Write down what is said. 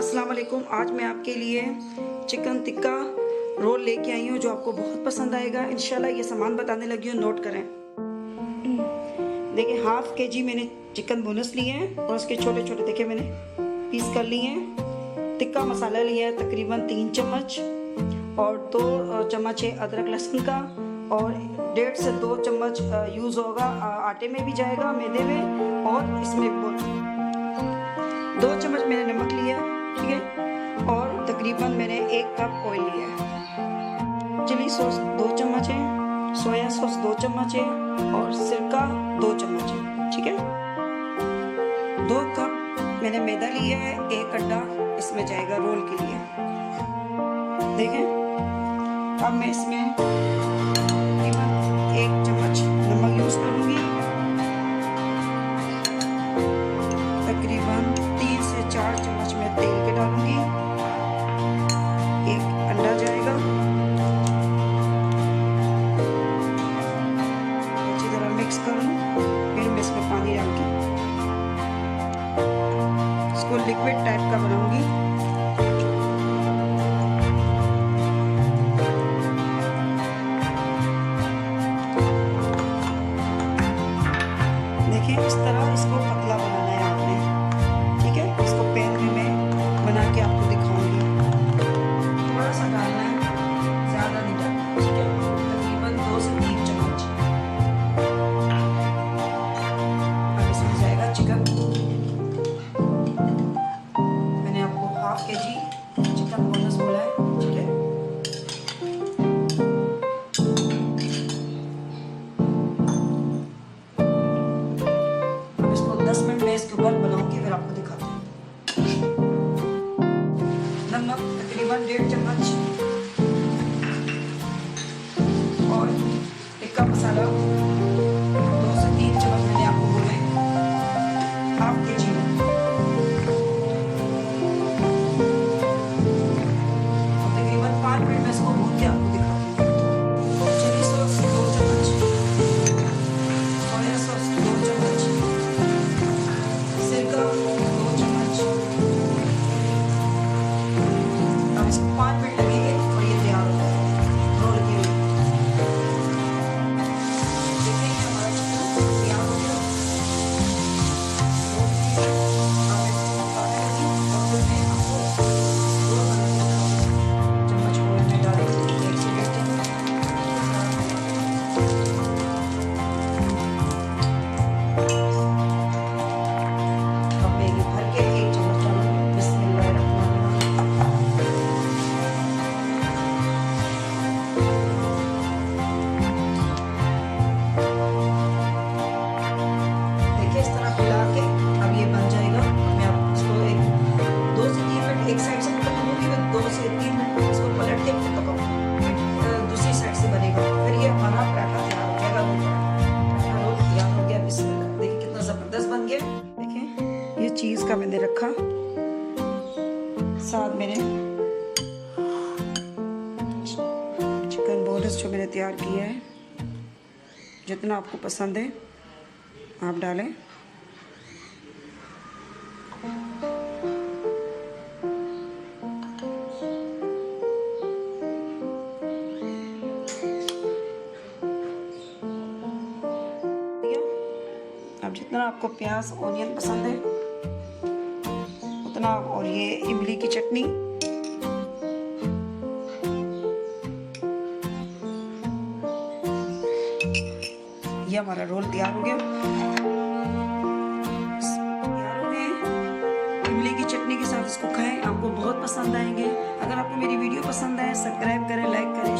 अस्सलाम वालेकुम। आज मैं आपके लिए चिकन टिक्का रोल लेके आई हूँ जो आपको बहुत पसंद आएगा इंशाल्लाह। ये सामान बताने लगी हूँ, नोट करें। देखिए 1/2 kg मैंने चिकन बोनस लिए हैं और उसके छोटे छोटे देखिए मैंने पीस कर लिए हैं। टिक्का मसाला लिया है तकरीबन 3 चम्मच और 2 चम्मच है अदरक लहसुन का और 1.5 से 2 चम्मच यूज़ होगा, आटे में भी जाएगा, मैदे में और इसमें 2 चम्मच मैंने नमक लिया, ठीक है, और तकरीबन मैंने 1 कप ऑयल लिया है। चिली सॉस 2 चम्मच है, सोया सॉस 2 चम्मच है और सिरका 2 चम्मच है, ठीक है। 2 कप मैंने मैदा लिया है, 1 अंडा इसमें जाएगा रोल के लिए। देखें अब मैं इसमें तकरीबन 1 चम्मच नमक यूज़ करूँगी, तकरीबन 3 से 4 चम्मच में तेल के डालूंगी, 1 अंडा जाएगा, अच्छी तरह मिक्स करूँ, फिर मैं इसमें पानी डाल के इसको लिक्विड टाइप का बनाऊंगी। देखिए इस तरह इसको पतला बनाना है आपने, ठीक है। इसको पैन में मैं बना के आपको दिखाऊंगी। थोड़ा सा डालना है, ज़्यादा नहीं डालना, ठीक है, तकरीबन 2 से 3 चम्मच। अब इसमें जाएगा चिकन। मैंने आपको 1/2 kg चिकन बोनस बोला है, ठीक है। अब इसको 10 मिनट में इसके ऊपर बनाऊंगी, फिर आपको दिखाती हूँ। नमक तकरीबन 1.5 चम्मच और टिक्का मसाला 2 से 3 चम्मच मैंने आपको बोला है 1/2 kg में। और तकरीबन 5 मिनट में इसको भून के आपको दिखाती हूँ। चिली सॉस 2 चम्मच, सोया सॉस 2 चम्मच, सिरका 2 चम्मच। अब इसको 5 मिनट लगेंगे और ये तैयार हो जाएगा रोल के लिए। देखिए हमारा चिकन तैयार हो गया। अब इसको पकाने लगी और फिर मैं आपको रोल बना के दिखाऊंगी। चम्मच ऑयल में डालेंगे 1 से 1.5 चम्मच। अब मैं ये भर के 1 चम्मच डालूंगी। बिस्मिल्लाहिर्रहमानिर्रहीम। देखिए इस तरह फैला के अब ये बन जाएगा। मैं आप इसको 2 से 3 मिनट एक साइड से पकाऊंगी, फिर 2 से 3 मिनट इसको पलट के फिर पकाऊंगी, फिर दूसरी साइड से बनेगा। फिर ये हमारा पराठा तैयार हो जाएगा। रोल तैयार हो गया। बिस्मिल्लाह। देखिए कितना ज़बरदस्त बन गया। देखिए ये चीज़ का मैंने रखा, साथ मैंने चिकन बोनस जो मैंने तैयार किया है, जितना आपको पसंद है आप डालें। अब जितना आपको प्याज ऑनियन पसंद है उतना, और ये इमली की चटनी, ये हमारा रोल तैयार हो गया। तैयार हो गए। इमली की चटनी के साथ इसको खाएं, आपको बहुत पसंद आएंगे। अगर आपको मेरी वीडियो पसंद आए सब्सक्राइब करें, लाइक करें।